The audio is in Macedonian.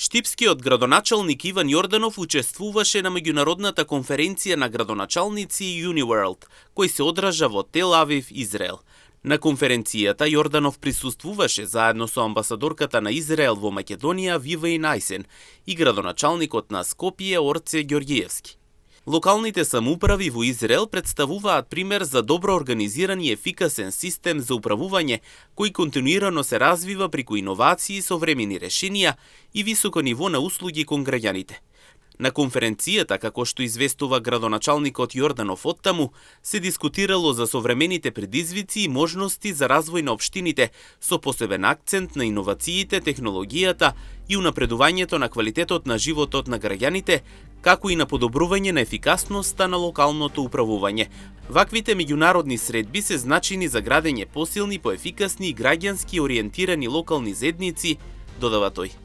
Штипскиот градоначалник Иван Јорданов учествуваше на меѓународната конференција на градоначалници UniWorld, кој се одржа во Тел Авив, Израел. На конференцијата Јорданов присуствуваше заедно со амбасадорката на Израел во Македонија Виваин Ајсен и градоначалникот на Скопје Орце Ѓорѓиевски. Локалните самоуправи во Израел представуваат пример за добро организиран и ефикасен систем за управување кој континуирано се развива преку иновации, современи решенија и високо ниво на услуги кон граѓаните. На конференцијата, како што известува градоначалникот Јорданов оттаму, се дискутирало за современите предизвици и можности за развој на општините, со посебен акцент на иновациите, технологијата и унапредувањето на квалитетот на животот на граѓаните, како и на подобрување на ефикасноста на локалното управување. Ваквите меѓународни средби се значени за градење посилни, поефикасни и граѓански ориентирани локални заедници, додава тој.